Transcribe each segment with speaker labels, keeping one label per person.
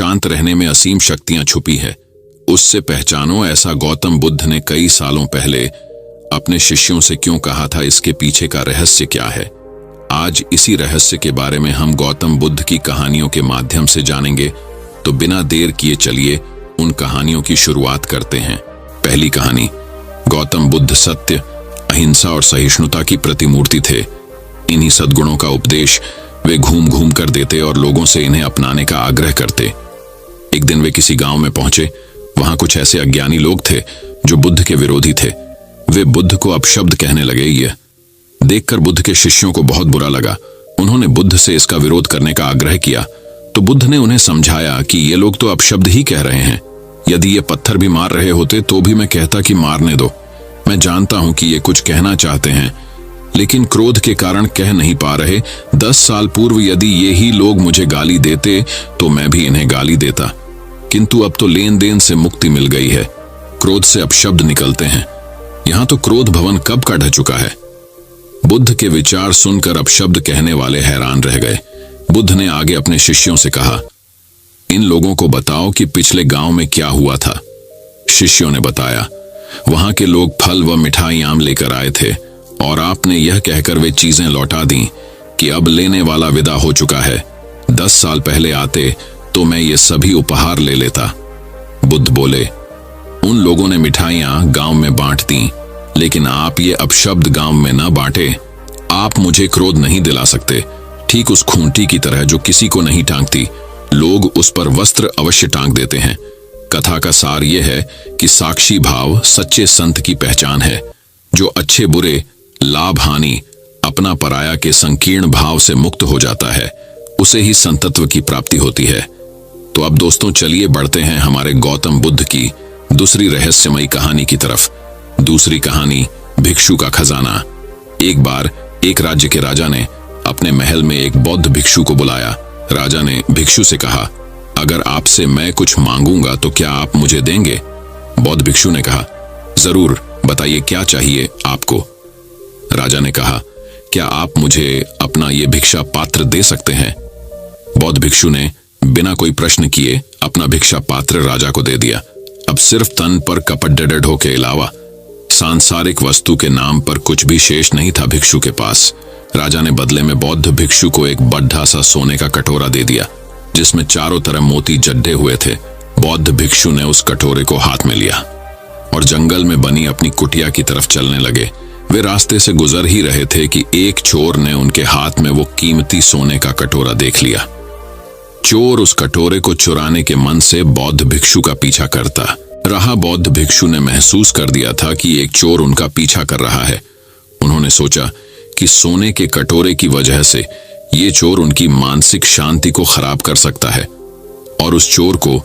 Speaker 1: शांत रहने में असीम शक्तियां छुपी है, उससे पहचानो। ऐसा गौतम बुद्ध ने कई सालों पहले अपने शिष्यों से क्यों कहा था, इसके पीछे का रहस्य क्या है? आज इसी रहस्य के बारे में हम गौतम बुद्ध की कहानियों के माध्यम से जानेंगे। तो बिना देर किए चलिए उन कहानियों की शुरुआत करते हैं। पहली कहानी। गौतम बुद्ध सत्य, अहिंसा और सहिष्णुता की प्रतिमूर्ति थे। इन्हीं सद्गुणों का उपदेश वे घूम घूम कर देते और लोगों से इन्हें अपनाने का आग्रह करते। एक दिन वे किसी गांव में पहुंचे। वहां कुछ ऐसे अज्ञानी लोग थे जो बुद्ध के विरोधी थे। वे बुद्ध को अपशब्द कहने लगे। ये देखकर बुद्ध के शिष्यों को बहुत बुरा लगा। उन्होंने बुद्ध से इसका विरोध करने का आग्रह किया तो बुद्ध ने उन्हें समझाया कि ये लोग तो अपशब्द ही कह रहे हैं। यदि ये पत्थर भी मार रहे होते तो भी मैं कहता कि मारने दो। मैं जानता हूं कि ये कुछ कहना चाहते हैं, लेकिन क्रोध के कारण कह नहीं पा रहे। 10 साल पूर्व यदि ये ही लोग मुझे गाली देते तो मैं भी इन्हें गाली देता, किंतु अब तो लेन देन से मुक्ति मिल गई है। क्रोध से अपशब्द निकलते हैं। यहां तो क्रोध भवन कब का ढह चुका है। बुद्ध के विचार सुनकर अपशब्द कहने वाले हैरान रह गए। बुद्ध ने आगे अपने शिष्यों से कहा, इन लोगों को बताओ कि पिछले गांव में क्या हुआ था। शिष्यों ने बताया, वहां के लोग फल व मिठाइयां लेकर आए थे और आपने यह कहकर वे चीजें लौटा दी कि अब लेने वाला विदा हो चुका है। 10 साल पहले आते तो मैं ये सभी उपहार ले लेता। बुद्ध बोले, उन लोगों ने मिठाइयां गांव में बांट दी, लेकिन आप ये अपशब्द गांव में न बांटे। आप मुझे क्रोध नहीं दिला सकते। ठीक उस खूंटी की तरह जो किसी को नहीं टांगती, लोग उस पर वस्त्र अवश्य टांग देते हैं। कथा का सार यह है कि साक्षी भाव सच्चे संत की पहचान है। जो अच्छे बुरे, लाभ हानि, अपना पराया के संकीर्ण भाव से मुक्त हो जाता है, उसे ही संतत्व की प्राप्ति होती है। तो अब दोस्तों चलिए बढ़ते हैं हमारे गौतम बुद्ध की दूसरी रहस्यमयी कहानी की तरफ। दूसरी कहानी, भिक्षु का खजाना। एक बार एक राज्य के राजा ने अपने महल में एक बौद्ध भिक्षु को बुलाया। राजा ने भिक्षु से कहा, अगर आपसे मैं कुछ मांगूंगा तो क्या आप मुझे देंगे? बौद्ध भिक्षु ने कहा, जरूर, बताइए क्या चाहिए आपको। राजा ने कहा, क्या आप मुझे अपना ये भिक्षा पात्र दे सकते हैं? बौद्ध भिक्षु ने बिना कोई प्रश्न किए अपना भिक्षा पात्र राजा को दे दिया। अब सिर्फ तन पर कपट ढो के अलावा सांसारिक वस्तु के नाम पर कुछ भी शेष नहीं था भिक्षु के पास। राजा ने बदले में बौद्ध भिक्षु को एक बड्ढा सा सोने का कटोरा दे दिया जिसमें चारों तरफ मोती जड्डे हुए थे। बौद्ध भिक्षु ने उस कटोरे को हाथ में लिया और जंगल में बनी अपनी कुटिया की तरफ चलने लगे। वे रास्ते से गुजर ही रहे थे कि एक चोर ने उनके हाथ में वो कीमती सोने का कटोरा देख लिया। चोर उस कटोरे को चुराने के मन से बौद्ध भिक्षु का पीछा करता रहा। बौद्ध भिक्षु ने महसूस कर दिया था कि एक चोर उनका पीछा कर रहा है। उन्होंने सोचा कि सोने के कटोरे की वजह से ये चोर उनकी मानसिक शांति को खराब कर सकता है और उस चोर को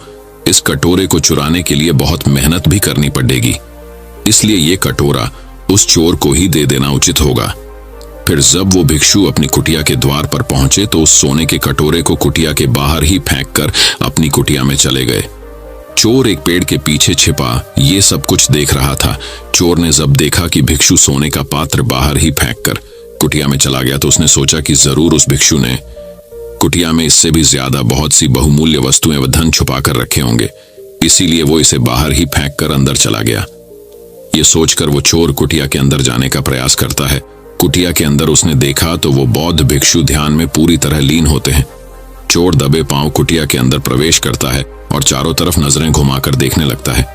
Speaker 1: इस कटोरे को चुराने के लिए बहुत मेहनत भी करनी पड़ेगी। इसलिए ये कटोरा उस चोर को ही दे देना उचित होगा। फिर जब वो भिक्षु अपनी कुटिया के द्वार पर पहुंचे तो उस सोने के कटोरे को कुटिया के बाहर ही फेंककर अपनी कुटिया में चले गए। चोर एक पेड़ के पीछे छिपा ये सब कुछ देख रहा था। चोर ने जब देखा कि भिक्षु सोने का पात्र बाहर ही फेंककर कुटिया में चला गया तो उसने सोचा कि जरूर उस भिक्षु ने कुटिया में इससे भी ज्यादा बहुत सी बहुमूल्य वस्तुएं व धन छुपा कर रखे होंगे, इसीलिए वो इसे बाहर ही फेंककर अंदर चला गया। ये सोचकर वो चोर कुटिया के अंदर जाने का प्रयास करता है। कुटिया के अंदर उसने देखा तो वो बौद्ध भिक्षु ध्यान में पूरी तरह लीन होते हैं। चोर दबे पांव कुटिया के अंदर प्रवेश करता है और चारों तरफ नजरें घुमाकर देखने लगता है,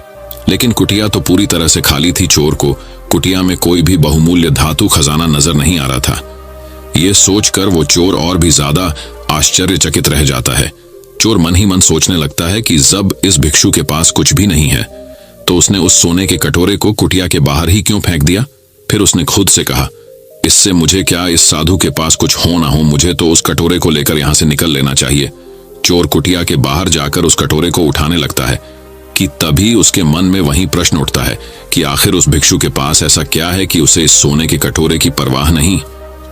Speaker 1: लेकिन कुटिया तो पूरी तरह से खाली थी। चोर को कुटिया में कोई भी बहुमूल्य धातु खजाना नजर नहीं आ रहा था। यह सोचकर वो चोर और भी ज्यादा आश्चर्यचकित रह जाता है। चोर मन ही मन सोचने लगता है कि जब इस भिक्षु के पास कुछ भी नहीं है तो उसने उस सोने के कटोरे को कुटिया के बाहर ही क्यों फेंक दिया। फिर उसने खुद से कहा, इससे मुझे क्या, इस साधु के पास कुछ हो ना हो, मुझे तो उस कटोरे को लेकर यहां से निकल लेना चाहिए। चोर कुटिया के बाहर जाकर उस कटोरे को उठाने लगता है कि तभी उसके मन में वही प्रश्न उठता है कि आखिर उस भिक्षु के पास ऐसा क्या है कि उसे इस सोने के कटोरे की परवाह नहीं।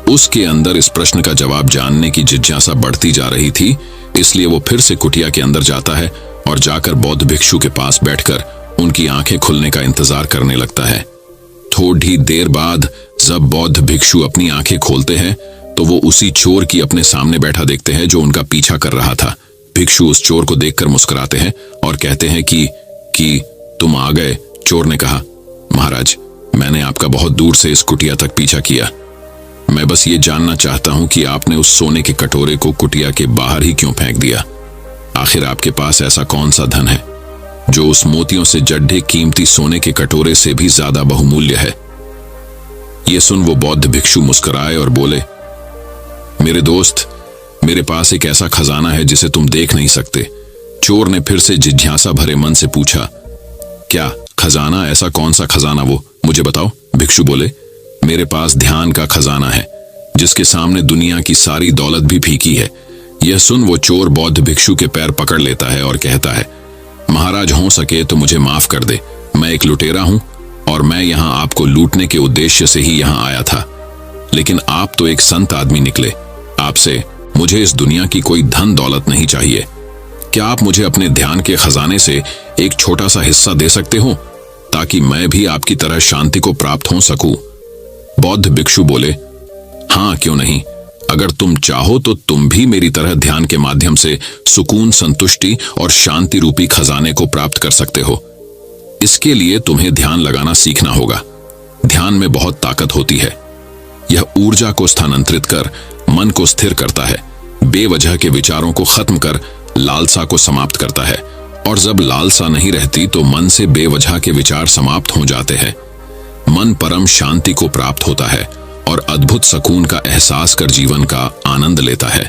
Speaker 1: उसके अंदर इस प्रश्न का जवाब जानने की जिज्ञासा बढ़ती जा रही थी, इसलिए वो फिर से कुटिया के अंदर जाता है और जाकर बौद्ध भिक्षु के पास बैठकर उनकी आंखें खुलने का इंतजार करने लगता है। थोड़ी देर बाद जब बौद्ध भिक्षु अपनी आंखें खोलते हैं तो वो उसी चोर की अपने सामने बैठा देखते हैं जो उनका पीछा कर रहा था। भिक्षु उस चोर को देखकर मुस्कुराते हैं और कहते हैं कि तुम आ गए। चोर ने कहा, महाराज, मैंने आपका बहुत दूर से इस कुटिया तक पीछा किया। मैं बस ये जानना चाहता हूं कि आपने उस सोने के कटोरे को कुटिया के बाहर ही क्यों फेंक दिया। आखिर आपके पास ऐसा कौन सा धन है जो उस मोतियों से जड्ढे कीमती सोने के कटोरे से भी ज्यादा बहुमूल्य है। ये सुन वो बौद्ध भिक्षु मुस्कुराए और बोले, मेरे दोस्त, मेरे पास एक ऐसा खजाना है जिसे तुम देख नहीं सकते। चोर ने फिर से जिज्ञासा भरे मन से पूछा, क्या खजाना? ऐसा कौन सा खजाना वो, मुझे बताओ। भिक्षु बोले, मेरे पास ध्यान का खजाना है जिसके सामने दुनिया की सारी दौलत भी फीकी है। यह सुन वो चोर बौद्ध भिक्षु के पैर पकड़ लेता है और कहता है, महाराज, हो सके तो मुझे माफ कर दे। मैं एक लुटेरा हूं और मैं यहां आपको लूटने के उद्देश्य से ही यहां आया था, लेकिन आप तो एक संत आदमी निकले। आपसे मुझे इस दुनिया की कोई धन दौलत नहीं चाहिए। क्या आप मुझे अपने ध्यान के खजाने से एक छोटा सा हिस्सा दे सकते हो ताकि मैं भी आपकी तरह शांति को प्राप्त हो सकूं? बौद्ध भिक्षु बोले, हाँ, क्यों नहीं। अगर तुम चाहो तो तुम भी मेरी तरह ध्यान के माध्यम से सुकून, संतुष्टि और शांति रूपी खजाने को प्राप्त कर सकते हो। इसके लिए तुम्हें ध्यान लगाना सीखना होगा। ध्यान में बहुत ताकत होती है। यह ऊर्जा को स्थानांतरित कर मन को स्थिर करता है, बेवजह के विचारों को खत्म कर लालसा को समाप्त करता है, और जब लालसा नहीं रहती तो मन से बेवजह के विचार समाप्त हो जाते हैं। मन परम शांति को प्राप्त होता है और अद्भुत सुकून का एहसास कर जीवन का आनंद लेता है।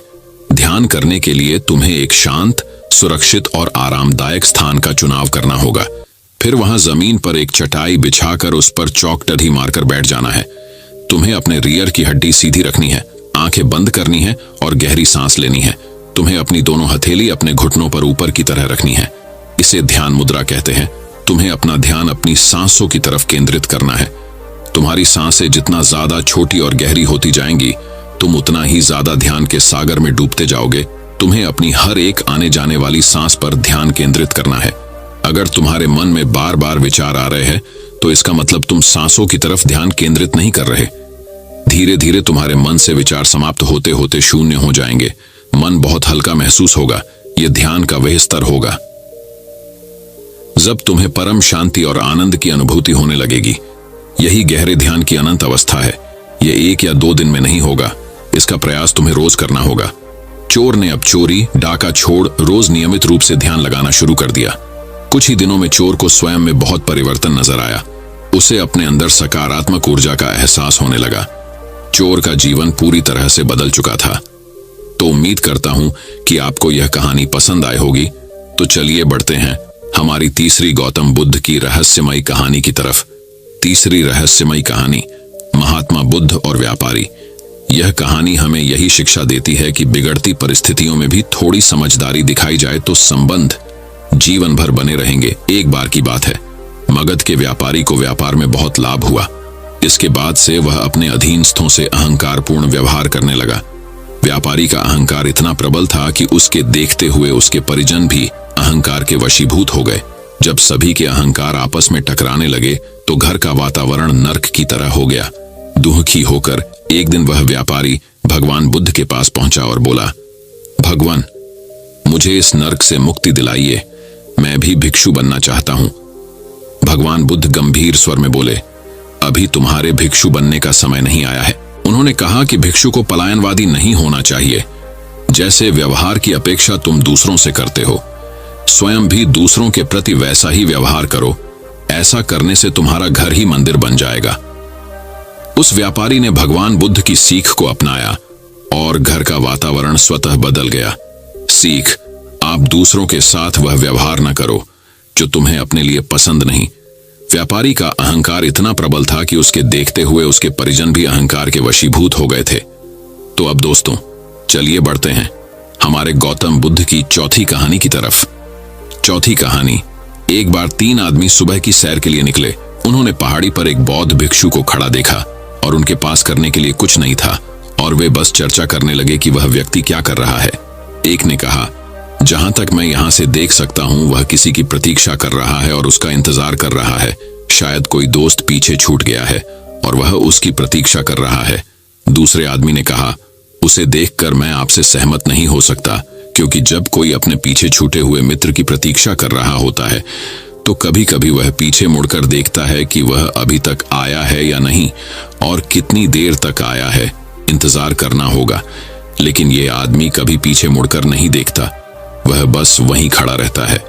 Speaker 1: ध्यान करने के लिए तुम्हें एक शांत, सुरक्षित और आरामदायक स्थान का चुनाव करना होगा। फिर वहां जमीन पर एक चटाई बिछाकर उस पर चौकटरी मारकर बैठ जाना है। तुम्हें अपने रियर की हड्डी सीधी रखनी है, आंखें बंद करनी है और गहरी सांस लेनी है। तुम्हें अपनी दोनों हथेली अपने घुटनों पर ऊपर की तरह रखनी है। इसे ध्यान मुद्रा कहते हैं। तुम्हें अपना ध्यान अपनी सांसों की तरफ केंद्रित करना है। तुम्हारी सांसें जितना ज्यादा छोटी और गहरी होती जाएंगी, तुम उतना ही ज्यादा ध्यान के सागर में डूबते जाओगे। तुम्हें अपनी हर एक आने जाने वाली सांस पर ध्यान केंद्रित करना है। अगर तुम्हारे मन में बार बार विचार आ रहे हैं तो इसका मतलब तुम सांसों की तरफ ध्यान केंद्रित नहीं कर रहे। धीरे धीरे तुम्हारे मन से विचार समाप्त होते होते शून्य हो जाएंगे। मन बहुत हल्का महसूस होगा। यह ध्यान का वह स्तर होगा जब तुम्हें परम शांति और आनंद की अनुभूति होने लगेगी। यही गहरे ध्यान की अनंत अवस्था है। यह 1 या 2 दिन में नहीं होगा। इसका प्रयास तुम्हें रोज करना होगा। चोर ने अब चोरी, डाका छोड़ रोज नियमित रूप से ध्यान लगाना शुरू कर दिया। कुछ ही दिनों में चोर को स्वयं में बहुत परिवर्तन नजर आया। उसे अपने अंदर सकारात्मक ऊर्जा का एहसास होने लगा। चोर का जीवन पूरी तरह से बदल चुका था। तो उम्मीद करता हूं कि आपको यह कहानी पसंद आई होगी। तो चलिए बढ़ते हैं हमारी तीसरी गौतम बुद्ध की रहस्यमयी कहानी की तरफ। तीसरी रहस्यमयी कहानी, महात्मा बुद्ध और व्यापारी। यह कहानी हमें यही शिक्षा देती है कि बिगड़ती परिस्थितियों में भी थोड़ी समझदारी दिखाई जाए तो संबंध जीवन भर बने रहेंगे। एक बार की बात है, मगध के व्यापारी को व्यापार में बहुत लाभ हुआ। इसके बाद से वह अपने अधीनस्थों से अहंकारपूर्ण व्यवहार करने लगा। व्यापारी का अहंकार इतना प्रबल था कि उसके देखते हुए उसके परिजन भी अहंकार के वशीभूत हो गए। जब सभी के अहंकार आपस में टकराने लगे तो घर का वातावरण नर्क की तरह हो गया। दुखी होकर एक दिन वह व्यापारी भगवान बुद्ध के पास पहुंचा और बोला, भगवान, मुझे इस नर्क से मुक्ति दिलाइए। मैं भी भिक्षु बनना चाहता हूं। भगवान बुद्ध गंभीर स्वर में बोले, अभी तुम्हारे भिक्षु बनने का समय नहीं आया है। उन्होंने कहा कि भिक्षु को पलायनवादी नहीं होना चाहिए। जैसे व्यवहार की अपेक्षा तुम दूसरों से करते हो, स्वयं भी दूसरों के प्रति वैसा ही व्यवहार करो। ऐसा करने से तुम्हारा घर ही मंदिर बन जाएगा। उस व्यापारी ने भगवान बुद्ध की सीख को अपनाया और घर का वातावरण स्वतः बदल गया। सीख, आप दूसरों के साथ वह व्यवहार न करो जो तुम्हें अपने लिए पसंद नहीं। व्यापारी का अहंकार इतना प्रबल था कि उसके देखते हुए उसके परिजन भी अहंकार के वशीभूत हो गए थे। तो अब दोस्तों, चलिए बढ़ते हैं हमारे गौतम बुद्ध की चौथी कहानी की तरफ। चौथी कहानी, एक बार 3 आदमी सुबह की सैर के लिए निकले। उन्होंने पहाड़ी पर एक बौद्ध भिक्षु को खड़ा देखा और उनके पास करने के लिए कुछ नहीं था और वे बस चर्चा करने लगे कि वह व्यक्ति क्या कर रहा है। एक ने कहा, जहां तक मैं यहां से देख सकता हूं वह किसी की प्रतीक्षा कर रहा है और उसका इंतजार कर रहा है। शायद कोई दोस्त पीछे छूट गया है और वह उसकी प्रतीक्षा कर रहा है। दूसरे आदमी ने कहा, उसे देखकर मैं आपसे सहमत नहीं हो सकता क्योंकि जब कोई अपने पीछे छूटे हुए मित्र की प्रतीक्षा कर रहा होता है तो कभी कभी वह पीछे मुड़कर देखता है कि वह अभी तक आया है या नहीं और कितनी देर तक आया है। इंतजार करना होगा। लेकिन ये आदमी कभी पीछे मुड़कर नहीं देखता, वह बस वहीं खड़ा रहता है।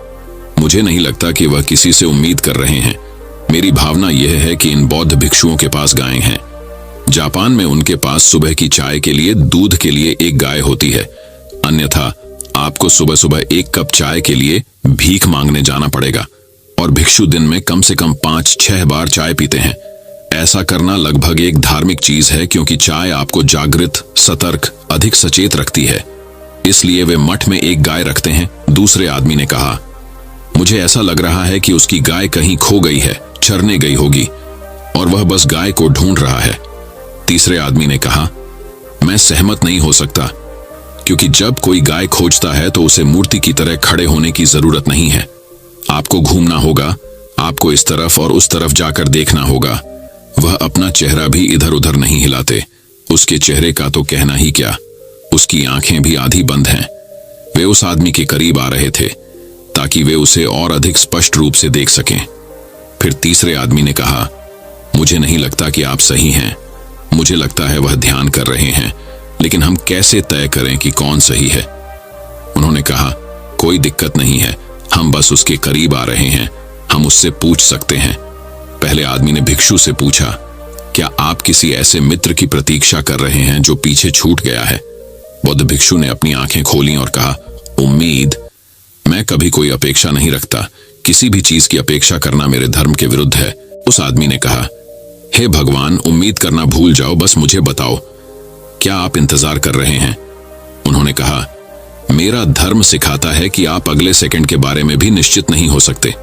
Speaker 1: मुझे नहीं लगता कि वह किसी से उम्मीद कर रहे हैं। मेरी भावना यह है कि इन बौद्ध भिक्षुओं के पास गायें हैं। जापान में उनके पास सुबह की चाय के लिए दूध के लिए एक गाय होती है, अन्यथा आपको सुबह सुबह एक कप चाय के लिए भीख मांगने जाना पड़ेगा। और भिक्षु दिन में कम से कम 5-6 बार चाय पीते हैं। ऐसा करना लगभग एक धार्मिक चीज है, क्योंकि चाय आपको जागृत, सतर्क, अधिक सचेत रखती है। इसलिए वे मठ में एक गाय रखते हैं। दूसरे आदमी ने कहा, मुझे ऐसा लग रहा है कि उसकी गाय कहीं खो गई है, चरने गई होगी और वह बस गाय को ढूंढ रहा है। तीसरे आदमी ने कहा, मैं सहमत नहीं हो सकता, क्योंकि जब कोई गाय खोजता है तो उसे मूर्ति की तरह खड़े होने की जरूरत नहीं है। आपको घूमना होगा, आपको इस तरफ और उस तरफ जाकर देखना होगा। वह अपना चेहरा भी इधर उधर नहीं हिलाते। उसके चेहरे का तो कहना ही क्या, उसकी आंखें भी आधी बंद हैं। वे उस आदमी के करीब आ रहे थे ताकि वे उसे और अधिक स्पष्ट रूप से देख सकें। फिर तीसरे आदमी ने कहा, मुझे नहीं लगता कि आप सही हैं। मुझे लगता है वह ध्यान कर रहे हैं, लेकिन हम कैसे तय करें कि कौन सही है? उन्होंने कहा, कोई दिक्कत नहीं है, हम बस उसके करीब आ रहे हैं, हम उससे पूछ सकते हैं। पहले आदमी ने भिक्षु से पूछा, क्या आप किसी ऐसे मित्र की प्रतीक्षा कर रहे हैं जो पीछे छूट गया है? बौद्ध भिक्षु ने अपनी आंखें खोली और कहा, उम्मीद? मैं कभी कोई अपेक्षा नहीं रखता। किसी भी चीज की अपेक्षा करना मेरे धर्म के विरुद्ध है। उस आदमी ने कहा, हे भगवान, उम्मीद करना भूल जाओ, बस मुझे बताओ, क्या आप इंतजार कर रहे हैं? उन्होंने कहा, मेरा धर्म सिखाता है कि आप अगले सेकंड के बारे में भी निश्चित नहीं हो सकते।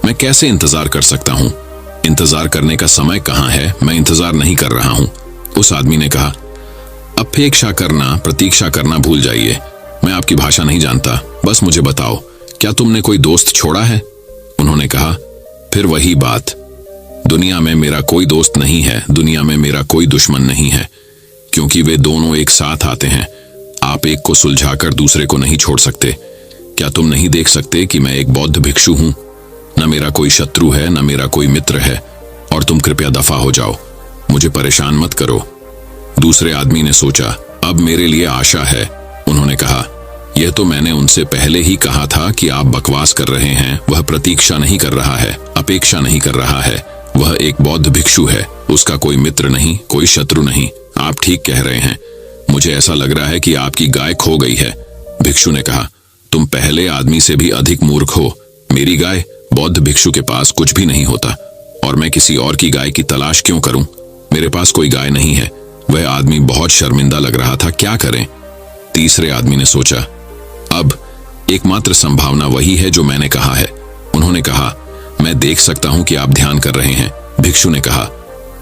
Speaker 1: मैं कैसे इंतजार कर सकता हूं? इंतजार करने का समय कहां है? मैं इंतजार नहीं कर रहा हूं। उस आदमी ने कहा, अपेक्षा करना, प्रतीक्षा करना भूल जाइए। मैं आपकी भाषा नहीं जानता, बस मुझे बताओ, क्या तुमने कोई दोस्त छोड़ा है? उन्होंने कहा, फिर वही बात, दुनिया में मेरा कोई दोस्त नहीं है, दुनिया में मेरा कोई दुश्मन नहीं है, क्योंकि वे दोनों एक साथ आते हैं। आप एक को सुलझाकर दूसरे को नहीं छोड़ सकते। क्या तुम नहीं देख सकते कि मैं एक बौद्ध भिक्षु हूं? न मेरा कोई शत्रु है, न मेरा कोई मित्र है, और तुम कृपया दफा हो जाओ, मुझे परेशान मत करो। दूसरे आदमी ने सोचा, अब मेरे लिए आशा है। उन्होंने कहा, यह तो मैंने उनसे पहले ही कहा था कि आप बकवास कर रहे हैं। वह प्रतीक्षा नहीं कर रहा है, अपेक्षा नहीं कर रहा है। वह एक बौद्ध भिक्षु है, उसका कोई मित्र नहीं, कोई शत्रु नहीं। आप ठीक कह रहे हैं। मुझे ऐसा लग रहा है कि आपकी गाय खो गई है। भिक्षु ने कहा, तुम पहले आदमी से भी अधिक मूर्ख हो। मेरी गाय? बौद्ध भिक्षु के पास कुछ भी नहीं होता, और मैं किसी और की गाय की तलाश क्यों करूं? मेरे पास कोई गाय नहीं है। वह आदमी बहुत शर्मिंदा लग रहा था, क्या करें? तीसरे आदमी ने सोचा, अब एकमात्र संभावना वही है जो मैंने कहा है। उन्होंने कहा, मैं देख सकता हूं कि आप ध्यान कर रहे हैं। भिक्षु ने कहा,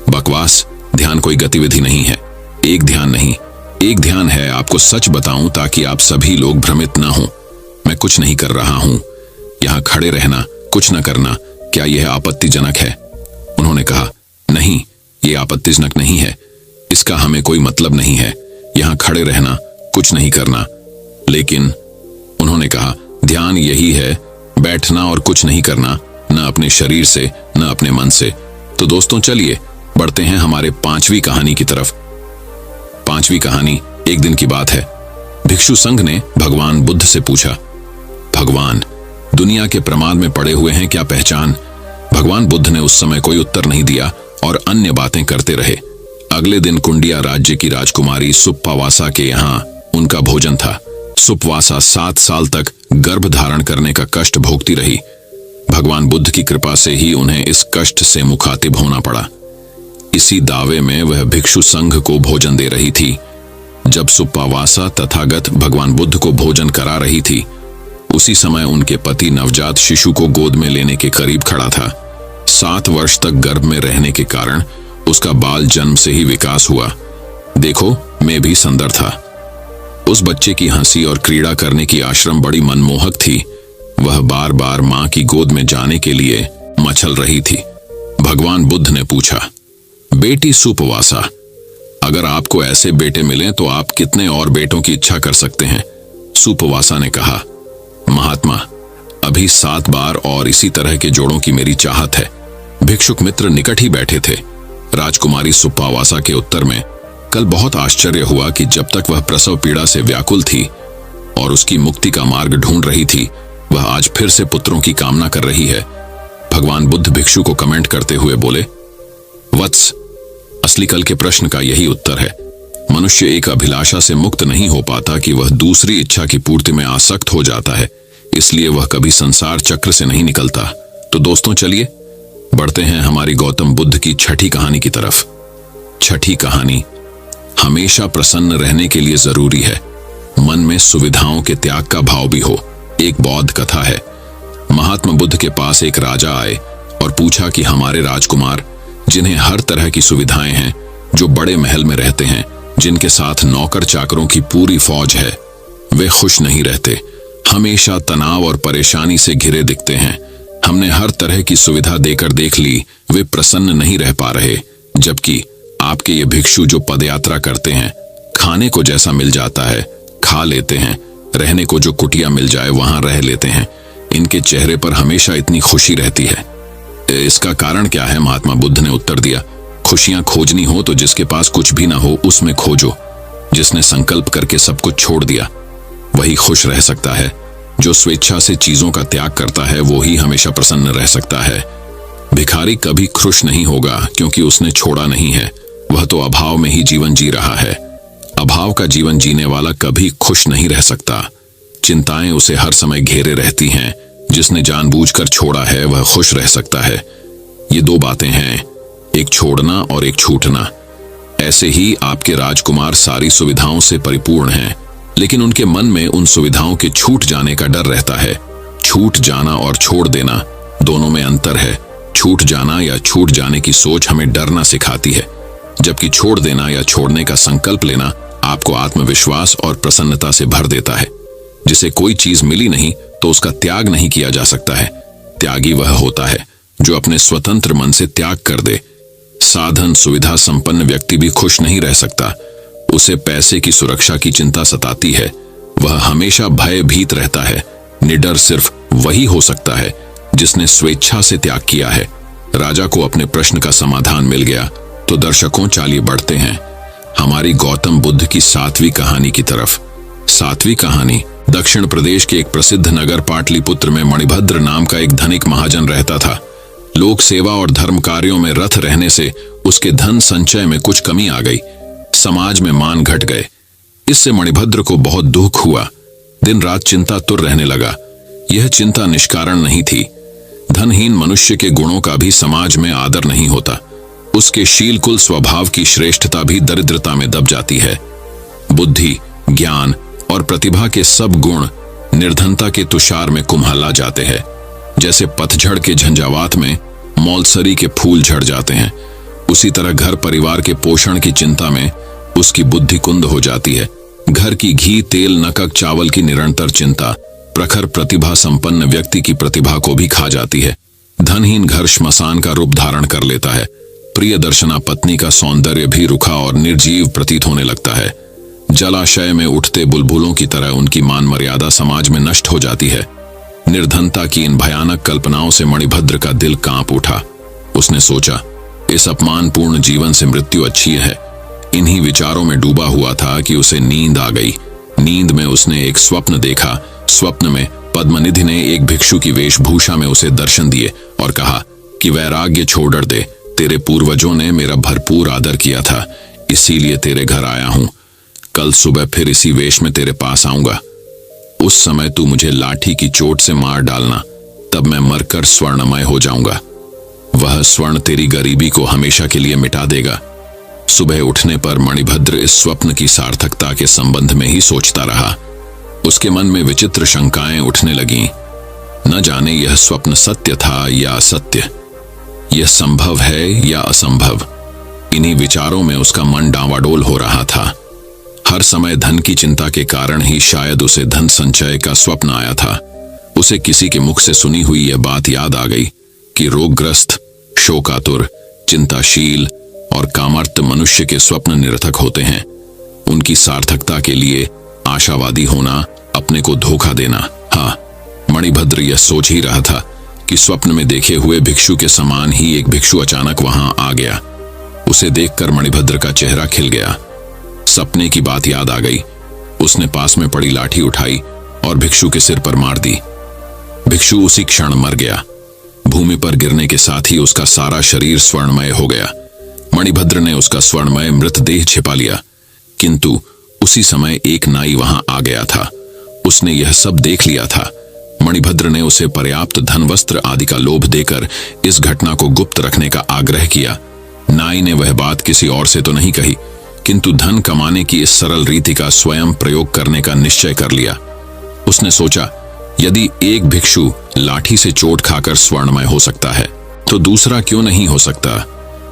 Speaker 1: बकवास, ध्यान कोई गतिविधि नहीं है। एक ध्यान नहीं, एक ध्यान है। आपको सच बताऊं ताकि आप सभी लोग भ्रमित ना हो, मैं कुछ नहीं कर रहा हूं। यहां खड़े रहना, कुछ न करना, क्या यह आपत्तिजनक है? उन्होंने कहा, नहीं, यह आपत्तिजनक नहीं है, इसका हमें कोई मतलब नहीं है। यहां खड़े रहना, कुछ नहीं करना। लेकिन उन्होंने कहा, ध्यान यही है, बैठना और कुछ नहीं करना, न अपने शरीर से न अपने मन से। तो दोस्तों, चलिए बढ़ते हैं हमारे 5वीं कहानी की तरफ। 5वीं कहानी एक दिन की बात है। भिक्षु संघ ने भगवान बुद्ध से पूछा, भगवान, दुनिया के प्रमाद में पड़े हुए हैं, क्या पहचान? भगवान बुद्ध ने उस समय कोई उत्तर नहीं दिया और अन्य बातें करते रहे। अगले दिन कुंडिया राज्य की राजकुमारी सुप्पावासा के यहाँ उनका भोजन था। सुप्पावासा 7 साल तक गर्भ धारण करने का कष्ट भोगती रही। भगवान बुद्ध की कृपा से ही उन्हें इस कष्ट से मुखातिब होना पड़ा। इसी दावे में वह भिक्षु संघ को भोजन दे रही थी। जब सुप्पावासा तथागत भगवान बुद्ध को भोजन करा रही थी, उसी समय उनके पति नवजात शिशु को गोद में लेने के करीब खड़ा था। 7 वर्ष तक गर्भ में रहने के कारण उसका बाल जन्म से ही विकास हुआ। देखो, मैं भी सुंदर था। उस बच्चे की हंसी और क्रीड़ा करने की आश्रम बड़ी मनमोहक थी। वह बार बार मां की गोद में जाने के लिए मचल रही थी। भगवान बुद्ध ने पूछा, बेटी सुप्पावासा, अगर आपको ऐसे बेटे मिलें तो आप कितने और बेटों की इच्छा कर सकते हैं? सुपवासा ने कहा, महात्मा, अभी 7 बार और इसी तरह के जोड़ों की मेरी चाहत है। भिक्षुक मित्र निकट ही बैठे थे। राजकुमारी सुप्पावासा के उत्तर में कल बहुत आश्चर्य हुआ कि जब तक वह प्रसव पीड़ा से व्याकुल थी और उसकी मुक्ति का मार्ग ढूंढ रही थी, वह आज फिर से पुत्रों की कामना कर रही है। भगवान बुद्ध भिक्षु को कमेंट करते हुए बोले, वत्स, असली कल के प्रश्न का यही उत्तर है। मनुष्य एक अभिलाषा से मुक्त नहीं हो पाता कि वह दूसरी इच्छा की पूर्ति में आसक्त हो जाता है, इसलिए वह कभी संसार चक्र से नहीं निकलता। तो दोस्तों, चलिए बढ़ते हैं हमारी गौतम बुद्ध की छठी कहानी की तरफ। छठी कहानी, हमेशा प्रसन्न रहने के लिए जरूरी है मन में सुविधाओं के त्याग का भाव भी हो। एक बौद्ध कथा है। महात्मा बुद्ध के पास एक राजा आए और पूछा कि हमारे राजकुमार, जिन्हें हर तरह की सुविधाएं हैं, जो बड़े महल में रहते हैं, जिनके साथ नौकर चाकरों की पूरी फौज है, वे खुश नहीं रहते, हमेशा तनाव और परेशानी से घिरे दिखते हैं। हमने हर तरह की सुविधा देकर देख ली, वे प्रसन्न नहीं रह पा रहे। जबकि आपके ये भिक्षु जो पदयात्रा करते हैं, खाने को जैसा मिल जाता है खा लेते हैं, रहने को जो कुटिया मिल जाए वहां रह लेते हैं, इनके चेहरे पर हमेशा इतनी खुशी रहती है। इसका कारण क्या है? महात्मा बुद्ध ने उत्तर दिया, खुशियां खोजनी हो तो जिसके पास कुछ भी ना हो उसमें खोजो। जिसने संकल्प करके सब कुछ छोड़ दिया वही खुश रह सकता है। जो स्वेच्छा से चीजों का त्याग करता है वो ही हमेशा प्रसन्न रह सकता है। भिखारी कभी खुश नहीं होगा क्योंकि उसने छोड़ा नहीं है, वह तो अभाव में ही जीवन जी रहा है। अभाव का जीवन जीने वाला कभी खुश नहीं रह सकता। चिंताएं उसे हर समय घेरे रहती हैं। जिसने जानबूझकर छोड़ा है वह खुश रह सकता है। ये 2 बातें हैं, एक छोड़ना और एक छूटना। ऐसे ही आपके राजकुमार सारी सुविधाओं से परिपूर्ण हैं, लेकिन उनके मन में उन सुविधाओं के छूट जाने का डर रहता है। छूट जाना और छोड़ देना दोनों में अंतर है। छूट जाना या छूट जाने की सोच हमें डरना सिखाती है, जबकि छोड़ देना या छोड़ने का संकल्प लेना आपको आत्मविश्वास और प्रसन्नता से भर देता है। जिसे कोई चीज मिली नहीं तो उसका त्याग नहीं किया जा सकता है। त्यागी वह होता है जो अपने स्वतंत्र मन से त्याग कर दे। साधन सुविधा संपन्न व्यक्ति भी खुश नहीं रह सकता। उसे पैसे की सुरक्षा की चिंता सताती है। वह हमेशा भयभीत रहता है। निडर सिर्फ वही हो सकता है जिसने स्वेच्छा से त्याग किया है। राजा को अपने प्रश्न का समाधान मिल गया। तो दर्शकों, चलिए बढ़ते हैं हमारी गौतम बुद्ध की 7वीं कहानी की तरफ। 7वीं कहानी, दक्षिण प्रदेश के एक प्रसिद्ध नगर पाटलिपुत्र में मणिभद्र नाम का एक धनिक महाजन रहता था। लोक सेवा और धर्म कार्यों में रत रहने से उसके धन संचय में कुछ कमी आ गई। समाज में मान घट गए। इससे मणिभद्र को बहुत दुख हुआ। दिन रात चिंता तुर रहने लगा। यह चिंता निष्कारण नहीं थी। धनहीन मनुष्य के गुणों का भी समाज में आदर नहीं होता। उसके शीलकुल स्वभाव की श्रेष्ठता भी दरिद्रता में दब जाती है। बुद्धि, ज्ञान और प्रतिभा के सब गुण निर्धनता के तुषार में कुम्हला जाते हैं। जैसे पतझड़ के झंझावात में मौलसरी के फूल झड़ जाते हैं, उसी तरह घर परिवार के पोषण की चिंता में उसकी बुद्धि कुंद हो जाती है। घर की घी तेल नकक चावल की निरंतर चिंता प्रखर प्रतिभा संपन्न व्यक्ति की प्रतिभा को भी खा जाती है। धनहीन घर श्मशान का रूप धारण कर लेता है। प्रिय दर्शना पत्नी का सौंदर्य भी रुखा और निर्जीव प्रतीत होने लगता है। जलाशय में उठते बुलबुलों की तरह उनकी मान मर्यादा समाज में नष्ट हो जाती है। निर्धनता की इन भयानक कल्पनाओं से मणिभद्र का दिल कांप उठा। उसने सोचा, इस अपमानपूर्ण जीवन से मृत्यु अच्छी है। इन्हीं विचारों में डूबा हुआ था कि उसे नींद आ गई। नींद में उसने एक स्वप्न देखा। स्वप्न में पद्मनिधि ने एक भिक्षु की वेशभूषा में उसे दर्शन दिए और कहा कि वैराग्य छोड़ दे। तेरे पूर्वजों ने मेरा भरपूर आदर किया था, इसीलिए तेरे घर आया हूं। कल सुबह फिर इसी वेश में तेरे पास आऊंगा। उस समय तू मुझे लाठी की चोट से मार डालना, तब मैं मरकर स्वर्णमय हो जाऊंगा। वह स्वर्ण तेरी गरीबी को हमेशा के लिए मिटा देगा। सुबह उठने पर मणिभद्र इस स्वप्न की सार्थकता के संबंध में ही सोचता रहा। उसके मन में विचित्र शंकाएं उठने लगीं। न जाने यह स्वप्न सत्य था या असत्य, यह संभव है या असंभव। इन्हीं विचारों में उसका मन डांवाडोल हो रहा था। हर समय धन की चिंता के कारण ही शायद उसे धन संचय का स्वप्न आया था। उसे किसी के मुख से सुनी हुई यह बात याद आ गई कि रोगग्रस्त, शोकातुर, चिंताशील और कामार्त मनुष्य के स्वप्न निरर्थक होते हैं। उनकी सार्थकता के लिए आशावादी होना अपने को धोखा देना। हाँ, मणिभद्र यह सोच ही रहा था कि स्वप्न में देखे हुए भिक्षु के समान ही एक भिक्षु अचानक वहां आ गया। उसे देखकर मणिभद्र का चेहरा खिल गया। सपने की बात याद आ गई। उसने पास में पड़ी लाठी उठाई और भिक्षु के सिर पर मार दी। भिक्षु उसी क्षण मर गया। भूमि पर गिरने के साथ ही उसका सारा शरीर स्वर्णमय हो गया। मणिभद्र ने उसका स्वर्णमय मृतदेह छिपा लिया, किंतु उसी समय एक नाई वहां आ गया था। उसने यह सब देख लिया था। मणिभद्र ने उसे पर्याप्त धन वस्त्र आदि का लोभ देकर इस घटना को गुप्त रखने का आग्रह किया। नाई ने वह बात किसी और से तो नहीं कही, किंतु धन कमाने की इस सरल रीति का स्वयं प्रयोग करने का निश्चय कर लिया। उसने सोचा, यदि एक भिक्षु लाठी से चोट खाकर स्वर्णमय हो सकता है तो दूसरा क्यों नहीं हो सकता।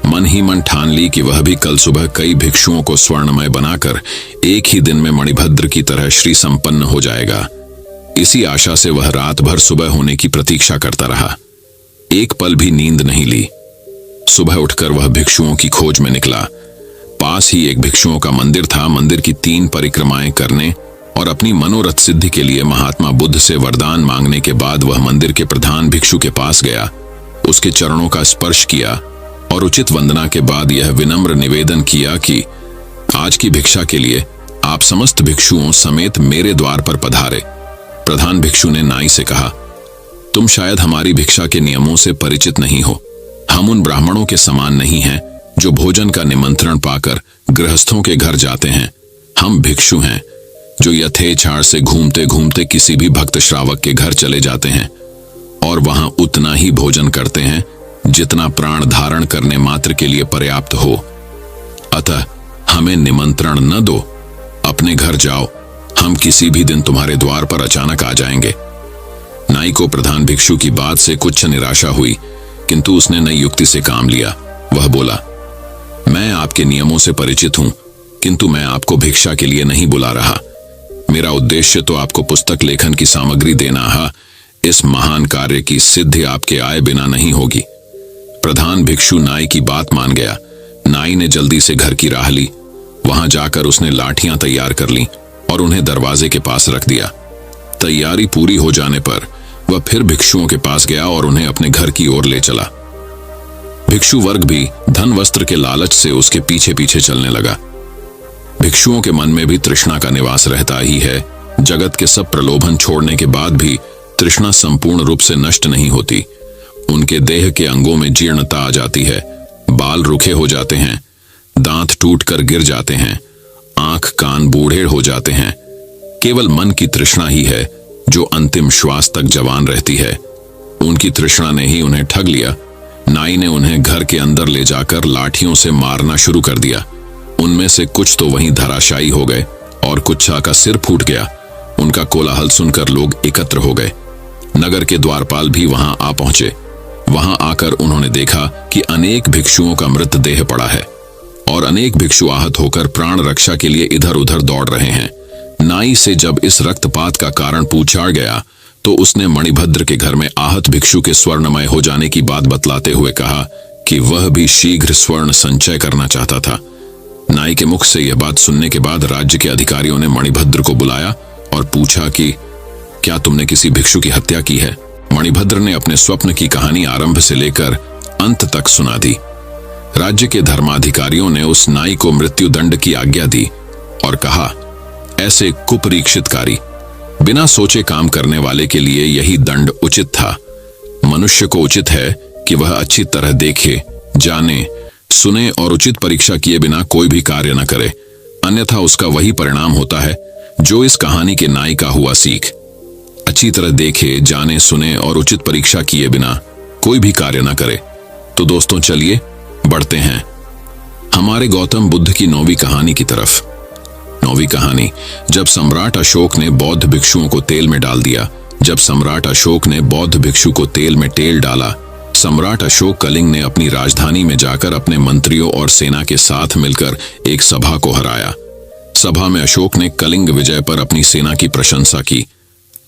Speaker 1: मन ही मन ठान ली कि वह भी कल सुबह कई भिक्षुओं को स्वर्णमय बनाकर एक ही दिन में मणिभद्र की तरह श्री संपन्न हो जाएगा। इसी आशा से वह रात भर सुबह होने की प्रतीक्षा करता रहा। एक पल भी नींद नहीं ली। सुबह उठकर वह भिक्षुओं की खोज में निकला। पास ही एक भिक्षुओं का मंदिर था। मंदिर की 3 परिक्रमाएं करने और अपनी मनोरथ सिद्धि के लिए महात्मा बुद्ध से वरदान मांगने के बाद वह मंदिर के प्रधान भिक्षु के पास गया, उसके चरणों का स्पर्श किया और उचित वंदना के बाद यह विनम्र निवेदन किया कि आज की भिक्षा के लिए आप समस्त भिक्षुओं समेत मेरे द्वार पर पधारे। प्रधान भिक्षु ने नाई से कहा, तुम शायद हमारी भिक्षा के नियमों से परिचित नहीं हो। हम उन ब्राह्मणों के समान नहीं हैं जो भोजन का निमंत्रण पाकर गृहस्थों के घर जाते हैं। हम भिक्षु हैं जो यथेच्छाड़ से घूमते घूमते किसी भी भक्त श्रावक के घर चले जाते हैं और वहां उतना ही भोजन करते हैं जितना प्राण धारण करने मात्र के लिए पर्याप्त हो। अतः हमें निमंत्रण न दो, अपने घर जाओ, हम किसी भी दिन तुम्हारे द्वार पर अचानक आ जाएंगे। नाई को प्रधान भिक्षु की बात से कुछ निराशा हुई, किंतु उसने नई युक्ति से काम लिया। वह बोला, मैं आपके नियमों से परिचित हूं, किंतु मैं आपको भिक्षा के लिए नहीं बुला रहा। मेरा उद्देश्य तो आपको पुस्तक लेखन की सामग्री देना है। इस महान कार्य की सिद्धि आपके आए बिना नहीं होगी। प्रधान भिक्षु नाई की बात मान गया। नाई ने जल्दी से घर की राह ली। वहां जाकर उसने लाठियां तैयार कर लीं और उन्हें दरवाजे के पास रख दिया। तैयारी पूरी हो जाने पर वह फिर भिक्षुओं के पास गया और उन्हें अपने घर की ओर ले चला। भिक्षु वर्ग भी धन वस्त्र के लालच से उसके पीछे पीछे चलने लगा। भिक्षुओं के मन में भी तृष्णा का निवास रहता ही है। जगत के सब प्रलोभन छोड़ने के बाद भी तृष्णा संपूर्ण रूप से नष्ट नहीं होती। उनके देह के अंगों में जीर्णता आ जाती है, बाल रुखे हो जाते हैं, दांत टूटकर गिर जाते हैं, आंख कान बूढ़े हो जाते हैं। केवल मन की तृष्णा ही है जो अंतिम श्वास तक जवान रहती है। उनकी तृष्णा ने ही उन्हें ठग लिया। नाई ने उन्हें घर के अंदर ले जाकर लाठियों से मारना शुरू कर दिया। उनमें से कुछ तो वहीं धराशायी हो गए और कुछ का सिर फूट गया। उनका कोलाहल सुनकर लोग एकत्र हो गए। नगर के द्वारपाल भी वहां आ पहुंचे। वहां आकर उन्होंने देखा कि अनेक भिक्षुओं का मृतदेह पड़ा है और अनेक भिक्षु आहत होकर प्राण रक्षा के लिए इधर उधर दौड़ रहे हैं। नाई से जब इस रक्तपात का कारण पूछा गया तो उसने मणिभद्र के घर में आहत भिक्षु के स्वर्णमय हो जाने की बात बतलाते हुए कहा कि वह भी शीघ्र स्वर्ण संचय करना चाहता था। नाई के मुख से यह बात सुनने के बाद राज्य के अधिकारियों ने मणिभद्र को बुलाया और पूछा कि क्या तुमने किसी भिक्षु की हत्या की है। मणिभद्र ने अपने स्वप्न की कहानी आरंभ से लेकर अंत तक सुना दी। राज्य के धर्माधिकारियों ने उस नाई को मृत्युदंड की आज्ञा दी और कहा, ऐसे कुपरीक्षितकारी बिना सोचे काम करने वाले के लिए यही दंड उचित था। मनुष्य को उचित है कि वह अच्छी तरह देखे, जाने, सुने और उचित परीक्षा किए बिना कोई भी कार्य न करे, अन्यथा उसका वही परिणाम होता है जो इस कहानी के नाई का हुआ। सीख, अच्छी तरह देखे, जाने, सुने और उचित परीक्षा किए बिना कोई भी कार्य न करे। तो दोस्तों चलिए बढ़ते हैं हमारे गौतम बुद्ध की 9वीं कहानी की तरफ। 9वीं कहानी, जब सम्राट अशोक ने बौद्ध भिक्षुओं को तेल में डाल दिया। जब सम्राट अशोक ने बौद्ध भिक्षु को तेल में तेल डाला, सम्राट अशोक कलिंग ने अपनी राजधानी में जाकर अपने मंत्रियों और सेना के साथ मिलकर एक सभा को हराया। सभा में अशोक ने कलिंग विजय पर अपनी सेना की प्रशंसा की।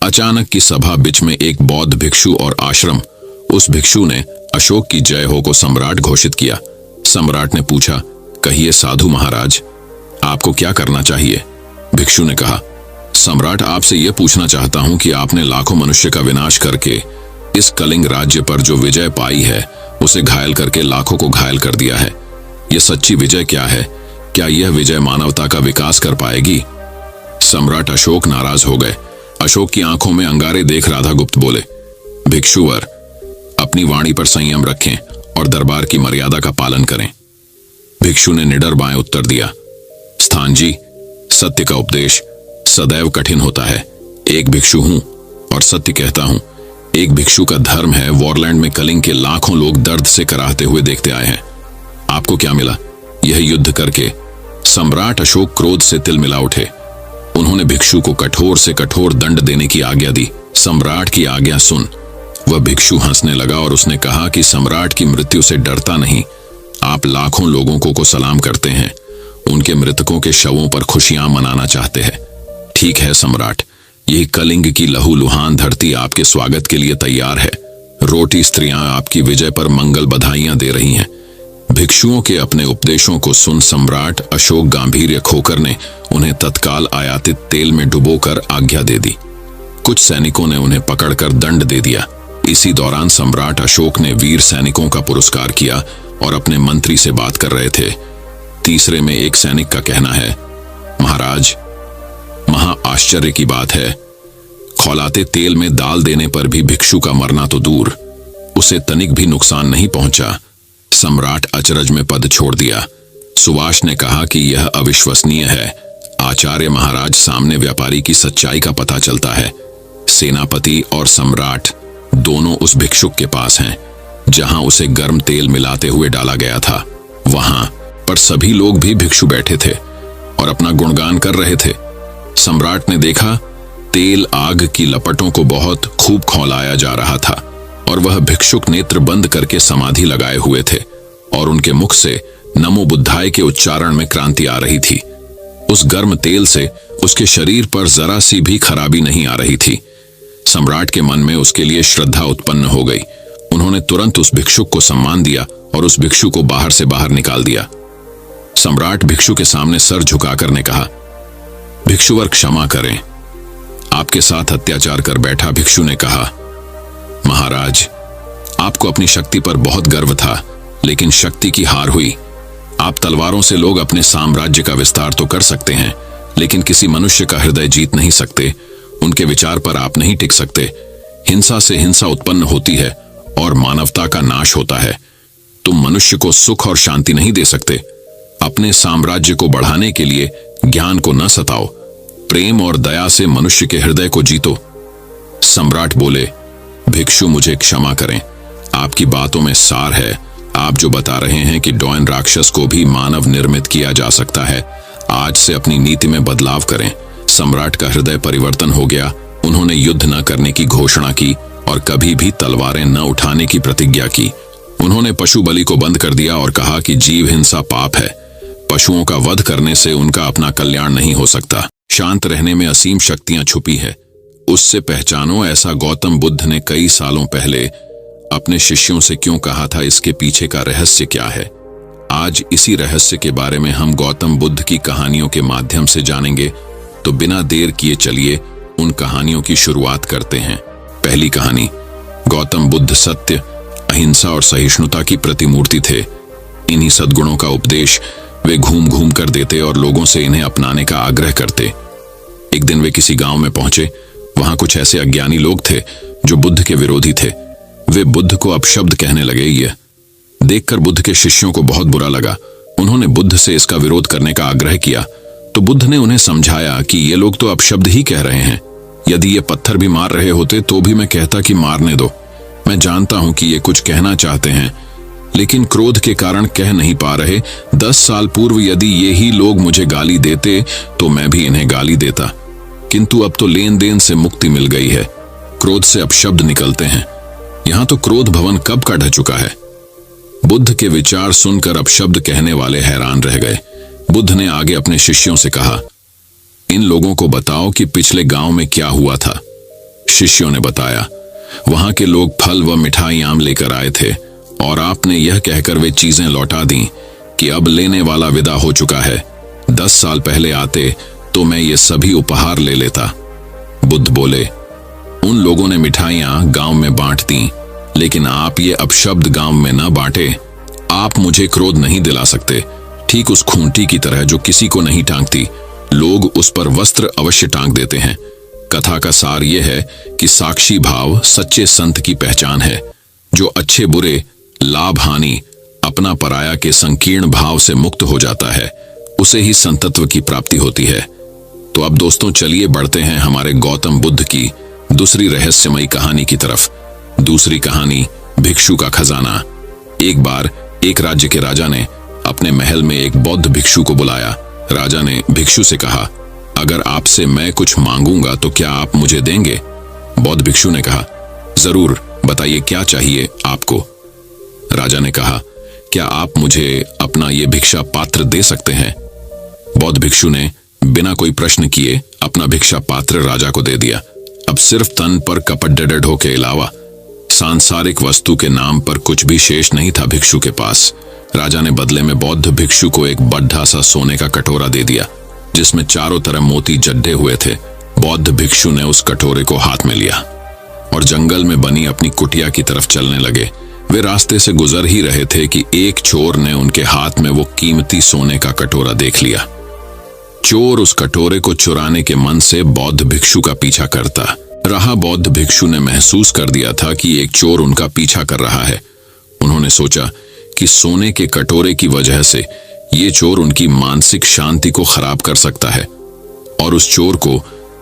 Speaker 1: अचानक की सभा बीच में एक बौद्ध भिक्षु और आश्रम, उस भिक्षु ने अशोक की जय हो को सम्राट घोषित किया। सम्राट ने पूछा, कहिए साधु महाराज, आपको क्या करना चाहिए। भिक्षु ने कहा, सम्राट, आपसे यह पूछना चाहता हूं कि आपने लाखों मनुष्य का विनाश करके इस कलिंग राज्य पर जो विजय पाई है उसे घायल करके लाखों को घायल कर दिया है। यह सच्ची विजय क्या है? क्या यह विजय मानवता का विकास कर पाएगी? सम्राट अशोक नाराज हो गए। अशोक की आंखों में अंगारे देख राधागुप्त बोले, भिक्षुवर, अपनी वाणी पर संयम रखें और दरबार की मर्यादा का पालन करें। भिक्षु ने निडर बाएं उत्तर दिया, स्थान जी, सत्य का उपदेश सदैव कठिन होता है। एक भिक्षु हूं और सत्य कहता हूं। एक भिक्षु का धर्म है। वॉरलैंड में कलिंग के लाखों लोग दर्द से कराहते हुए देखते आए हैं। आपको क्या मिला यह युद्ध करके? सम्राट अशोक क्रोध से तिलमिला उठे। उन्होंने भिक्षु को कठोर से कठोर दंड देने की आज्ञा दी। सम्राट की आज्ञा सुन वह भिक्षु हंसने लगा और उसने कहा कि सम्राट की मृत्यु से डरता नहीं, आप लाखों लोगों को सलाम करते हैं, उनके मृतकों के शवों पर खुशियां मनाना चाहते हैं। ठीक है सम्राट, यही कलिंग की लहूलुहान धरती आपके स्वागत के लिए तैयार है। रोटी स्त्रियां आपकी विजय पर मंगल बधाइयां दे रही हैं। भिक्षुओं के अपने उपदेशों को सुन सम्राट अशोक गांभीर्य खोकर ने उन्हें तत्काल आयातित तेल में डुबोकर आज्ञा दे दी। कुछ सैनिकों ने उन्हें पकड़कर दंड दे दिया। इसी दौरान सम्राट अशोक ने वीर सैनिकों का पुरस्कार किया और अपने मंत्री से बात कर रहे थे। तीसरे में एक सैनिक का कहना है, महाराज, महा आश्चर्य की बात है, खौलाते तेल में दाल देने पर भी भिक्षु का मरना तो दूर, उसे तनिक भी नुकसान नहीं पहुंचा। सम्राट अचरज में पद छोड़ दिया। सुभाष ने कहा कि यह अविश्वसनीय है। आचार्य महाराज, सामने व्यापारी की सच्चाई का पता चलता है। सेनापति और सम्राट दोनों उस भिक्षुक के पास हैं जहां उसे गर्म तेल मिलाते हुए डाला गया था। वहां पर सभी लोग भी भिक्षु बैठे थे और अपना गुणगान कर रहे थे। सम्राट ने देखा तेल आग की लपटों को बहुत खूब खौलाया जा रहा था और वह भिक्षुक नेत्र बंद करके समाधि लगाए हुए थे और उनके मुख से नमो बुद्धाय के उच्चारण में क्रांति आ रही थी। उस गर्म तेल से उसके शरीर पर जरा सी भी खराबी नहीं आ रही थी। सम्राट के मन में उसके लिए श्रद्धा उत्पन्न हो गई। उन्होंने तुरंत उस भिक्षुक को सम्मान दिया और उस भिक्षु को बाहर से बाहर निकाल दिया। सम्राट भिक्षु के सामने सर झुकाकर ने कहा, भिक्षुवर, क्षमा करें। आपके साथ अत्याचार कर बैठा भिक्षु ने कहा, महाराज, आपको अपनी शक्ति पर बहुत गर्व था, लेकिन शक्ति की हार हुई। आप तलवारों से लोग अपने साम्राज्य का विस्तार तो कर सकते हैं, लेकिन किसी मनुष्य का हृदय जीत नहीं सकते। उनके विचार पर आप नहीं टिक सकते। हिंसा से हिंसा उत्पन्न होती है और मानवता का नाश होता है। तुम मनुष्य को सुख और शांति नहीं दे सकते। अपने साम्राज्य को बढ़ाने के लिए ज्ञान को न सताओ, प्रेम और दया से मनुष्य के हृदय को जीतो। सम्राट बोले, भिक्षु, मुझे क्षमा करें। आपकी बातों में सार है। आप जो बता रहे हैं कि डॉयन राक्षस को भी मानव निर्मित किया जा सकता है, आज से अपनी नीति में बदलाव करें। सम्राट का हृदय परिवर्तन हो गया। उन्होंने युद्ध न करने की घोषणा की और कभी भी तलवारें न उठाने की प्रतिज्ञा की। उन्होंने पशु बलि को बंद कर दिया और कहा कि जीव हिंसा पाप है। पशुओं का वध करने से उनका अपना कल्याण नहीं हो सकता। शांत रहने में असीम शक्तियां छुपी है, उससे पहचानो। ऐसा गौतम बुद्ध ने कई सालों पहले अपने शिष्यों से क्यों कहा था? इसके पीछे का रहस्य क्या है? आज इसी रहस्य के बारे में हम गौतम बुद्ध की कहानियों के माध्यम से जानेंगे। तो बिना देर किए चलिए उन कहानियों की शुरुआत करते हैं। पहली कहानी। गौतम बुद्ध सत्य, अहिंसा और सहिष्णुता की प्रतिमूर्ति थे। इन्हीं सद्गुणों का उपदेश वे घूम घूम कर देते और लोगों से इन्हें अपनाने का आग्रह करते। एक दिन वे किसी गांव में पहुंचे। वहां कुछ ऐसे अज्ञानी लोग थे जो बुद्ध के विरोधी थे। वे बुद्ध को अपशब्द कहने लगे। यह देखकर बुद्ध के शिष्यों को बहुत बुरा लगा। उन्होंने बुद्ध से इसका विरोध करने का आग्रह किया तो बुद्ध ने उन्हें समझाया कि ये लोग तो अपशब्द ही कह रहे हैं। यदि ये पत्थर भी मार रहे होते तो भी मैं कहता कि मारने दो। मैं जानता हूं कि ये कुछ कहना चाहते हैं, लेकिन क्रोध के कारण कह नहीं पा रहे। 10 साल पूर्व यदि ये ही लोग मुझे गाली देते तो मैं भी इन्हें गाली देता, किंतु अब तो लेन देन से मुक्ति मिल गई है। क्रोध से अपशब्द निकलते हैं। यहां तो क्रोध भवन कब का ढह चुका है। बुद्ध के विचार सुनकर अपशब्द कहने वाले हैरान रह गए। बुद्ध ने आगे अपने शिष्यों से कहा, इन लोगों को बताओ कि पिछले गांव में क्या हुआ था। शिष्यों ने बताया, वहां के लोग फल व मिठाइयां लेकर आए थे और आपने यह कहकर वे चीजें लौटा दी कि अब लेने वाला विदा हो चुका है। 10 साल पहले आते तो मैं ये सभी उपहार ले लेता। बुद्ध बोले, उन लोगों ने मिठाइयां गांव में बांट दी, लेकिन आप ये अपशब्द गांव में न बांटे। आप मुझे क्रोध नहीं दिला सकते। ठीक उस खूंटी की तरह जो किसी को नहीं टांगती, लोग उस पर वस्त्र अवश्य टांग देते हैं। कथा का सार यह है कि साक्षी भाव सच्चे संत की पहचान है। जो अच्छे बुरे, लाभ हानि, अपना पराया के संकीर्ण भाव से मुक्त हो जाता है, उसे ही संतत्व की प्राप्ति होती है। तो अब दोस्तों चलिए बढ़ते हैं हमारे गौतम बुद्ध की दूसरी रहस्यमयी कहानी की तरफ। दूसरी कहानी, भिक्षु का खजाना। एक बार एक राज्य के राजा ने अपने महल में एक बौद्ध भिक्षु को बुलाया। राजा ने भिक्षु से कहा, अगर आपसे मैं कुछ मांगूंगा तो क्या आप मुझे देंगे? बौद्ध भिक्षु ने कहा, जरूर, बताइए क्या चाहिए आपको? राजा ने कहा, क्या आप मुझे अपना ये भिक्षा पात्र दे सकते हैं? बौद्ध भिक्षु ने बिना कोई प्रश्न किए अपना भिक्षा पात्र राजा को दे दिया। अब सिर्फ तन पर कपड़े के अलावा सांसारिक वस्तु के नाम पर कुछ भी शेष नहीं था भिक्षु के पास। राजा ने बदले में बौद्ध भिक्षु को एक बड्ढा सा सोने का कटोरा दे दिया, जिसमें चारों तरफ मोती जड्डे हुए थे। बौद्ध भिक्षु ने उस कटोरे को हाथ में लिया और जंगल में बनी अपनी कुटिया की तरफ चलने लगे। वे रास्ते से गुजर ही रहे थे कि एक चोर ने उनके हाथ में वो कीमती सोने का कटोरा देख लिया। चोर उस कटोरे को चुराने के मन से बौद्ध भिक्षु का पीछा करता रहा। बौद्ध भिक्षु ने महसूस कर दिया था कि एक चोर उनका पीछा कर रहा है। उन्होंने सोचा कि सोने के कटोरे की वजह से ये चोर उनकी मानसिक शांति को खराब कर सकता है और उस चोर को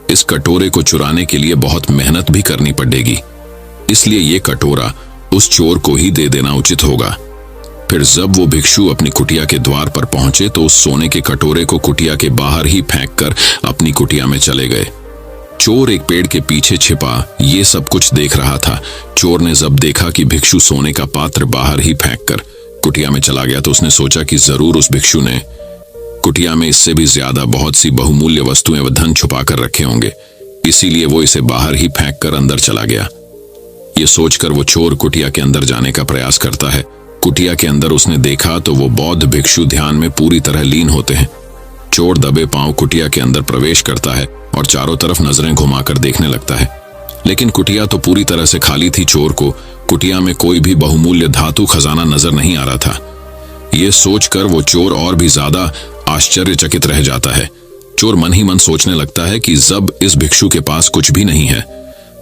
Speaker 1: इस कटोरे को चुराने के लिए बहुत मेहनत भी करनी पड़ेगी। इसलिए ये कटोरा उस चोर को ही दे देना उचित होगा। फिर जब वो भिक्षु अपनी कुटिया के द्वार पर पहुंचे तो उस सोने के कटोरे को कुटिया के बाहर ही फेंककर अपनी कुटिया में चले गए। चोर एक पेड़ के पीछे छिपा ये सब कुछ देख रहा था। चोर ने जब देखा कि भिक्षु सोने का पात्र बाहर ही फेंककर कुटिया में चला गया तो उसने सोचा कि जरूर उस भिक्षु ने कुटिया में इससे भी ज्यादा बहुत सी बहुमूल्य वस्तुएं व धन छुपा कर रखे होंगे, इसीलिए वो इसे बाहर ही फेंककर अंदर चला गया। ये सोचकर वो चोर कुटिया के अंदर जाने का प्रयास करता है। कुटिया के अंदर उसने देखा तो वो बौद्ध भिक्षु ध्यान में पूरी तरह लीन होते हैं। चोर दबे पांव कुटिया के अंदर प्रवेश करता है और चारों तरफ नजरें घुमाकर देखने लगता है, लेकिन कुटिया तो पूरी तरह से खाली थी। चोर को कुटिया में कोई भी बहुमूल्य धातु खजाना नजर नहीं आ रहा था। ये सोचकर वो चोर और भी ज्यादा आश्चर्यचकित रह जाता है। चोर मन ही मन सोचने लगता है कि जब इस भिक्षु के पास कुछ भी नहीं है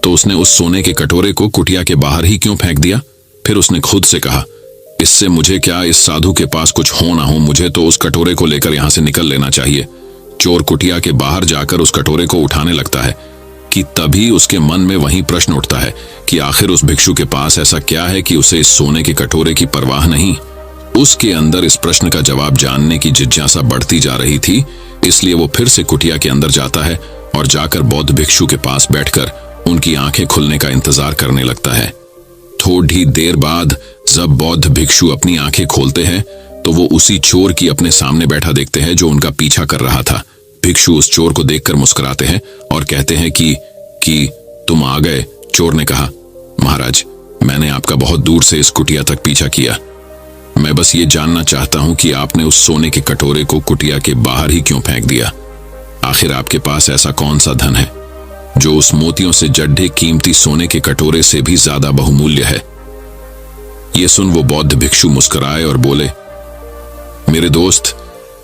Speaker 1: तो उसने उस सोने के कटोरे को कुटिया के बाहर ही क्यों फेंक दिया? फिर उसने खुद से कहा, इससे मुझे क्या, इस साधु के पास कुछ हो ना हो, मुझे तो उस कटोरे को लेकर यहां से निकल लेना चाहिए। चोर कुटिया के बाहर जाकर उस कटोरे को उठाने लगता है कि तभी उसके मन में वही प्रश्न उठता है कि आखिर उस भिक्षु के पास ऐसा क्या है कि उसे इस सोने के कटोरे की परवाह नहीं। उसके अंदर इस प्रश्न का जवाब जानने की जिज्ञासा बढ़ती जा रही थी, इसलिए वो फिर से कुटिया के अंदर जाता है और जाकर बौद्ध भिक्षु के पास बैठकर उनकी आंखें खुलने का इंतजार करने लगता है। थोड़ी देर बाद जब बौद्ध भिक्षु अपनी आंखें खोलते हैं तो वो उसी चोर की अपने सामने बैठा देखते हैं जो उनका पीछा कर रहा था। भिक्षु उस चोर को देखकर मुस्कुराते हैं और कहते हैं कि तुम आ गए। चोर ने कहा, महाराज, मैंने आपका बहुत दूर से इस कुटिया तक पीछा किया। मैं बस ये जानना चाहता हूं कि आपने उस सोने के कटोरे को कुटिया के बाहर ही क्यों फेंक दिया? आखिर आपके पास ऐसा कौन सा धन है जो उस मोतियों से जड्ढे कीमती सोने के कटोरे से भी ज्यादा बहुमूल्य है? ये सुन वो बौद्ध भिक्षु मुस्कुराए और बोले, मेरे दोस्त,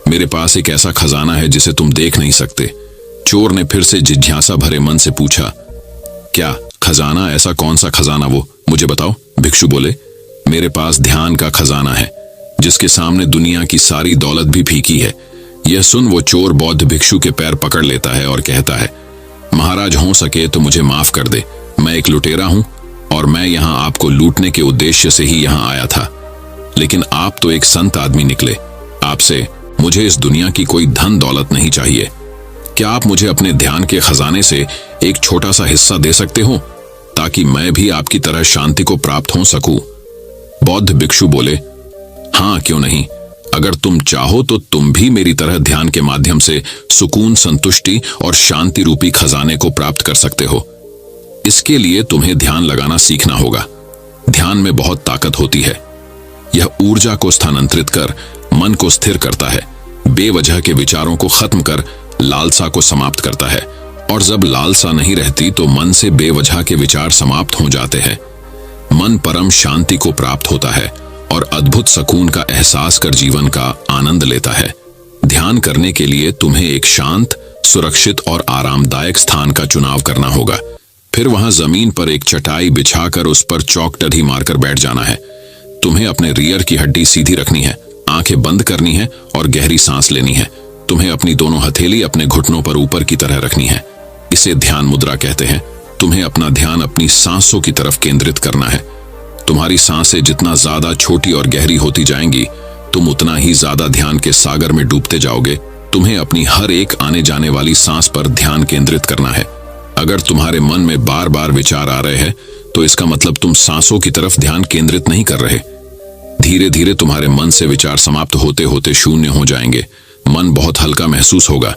Speaker 1: मेरे पास एक ऐसा खजाना है जिसे तुम देख नहीं सकते। चोर ने फिर से जिज्ञासा भरे मन से पूछा, क्या खजाना? ऐसा कौन सा खजाना वो, मुझे बताओ। भिक्षु बोले, मेरे पास ध्यान का खजाना है जिसके सामने दुनिया की सारी दौलत भी फीकी है। यह सुन वो चोर बौद्ध भिक्षु के पैर पकड़ लेता है और कहता है, महाराज, हो सके तो मुझे माफ कर दे। मैं एक लुटेरा हूं और मैं यहां आपको लूटने के उद्देश्य से ही यहां आया था, लेकिन आप तो एक संत आदमी निकले। आपसे मुझे इस दुनिया की कोई धन दौलत नहीं चाहिए। क्या आप मुझे अपने ध्यान के खजाने से एक छोटा सा हिस्सा दे सकते हो ताकि मैं भी आपकी तरह शांति को प्राप्त हो सकूं? बौद्ध भिक्षु बोले, हाँ, क्यों नहीं। अगर तुम चाहो तो तुम भी मेरी तरह ध्यान के माध्यम से सुकून, संतुष्टि और शांति रूपी खजाने को प्राप्त कर सकते हो। इसके लिए तुम्हें ध्यान लगाना सीखना होगा। ध्यान में बहुत ताकत होती है। यह ऊर्जा को स्थानांतरित कर मन को स्थिर करता है, बेवजह के विचारों को खत्म कर लालसा को समाप्त करता है, और जब लालसा नहीं रहती तो मन से बेवजह के विचार समाप्त हो जाते हैं। मन परम शांति को प्राप्त होता है और अद्भुत सुकून का एहसास कर जीवन का आनंद लेता है। ध्यान करने के लिए तुम्हें एक शांत, सुरक्षित और आरामदायक स्थान का चुनाव करना होगा। फिर वहां जमीन पर एक चटाई बिछाकर उस पर चौकटरी मारकर बैठ जाना है। तुम्हें अपने रियर की हड्डी सीधी रखनी है, आंखें बंद करनी है और गहरी सांस लेनी है। तुम्हें अपनी दोनों हथेली अपने घुटनों पर ऊपर की तरह रखनी है। इसे ध्यान मुद्रा कहते हैं। तुम्हें अपना ध्यान अपनी सांसों की तरफ केंद्रित करना है। तुम्हारी सांसें जितना ज्यादा छोटी और गहरी होती जाएंगी, तुम उतना ही ज्यादा ध्यान के सागर में डूबते जाओगे। तुम्हें अपनी हर एक आने जाने वाली सांस पर ध्यान केंद्रित करना है। अगर तुम्हारे मन में बार बार विचार आ रहे हैं तो इसका मतलब तुम सांसों की तरफ ध्यान केंद्रित नहीं कर रहे। धीरे धीरे तुम्हारे मन से विचार समाप्त होते होते शून्य हो जाएंगे। मन बहुत हल्का महसूस होगा,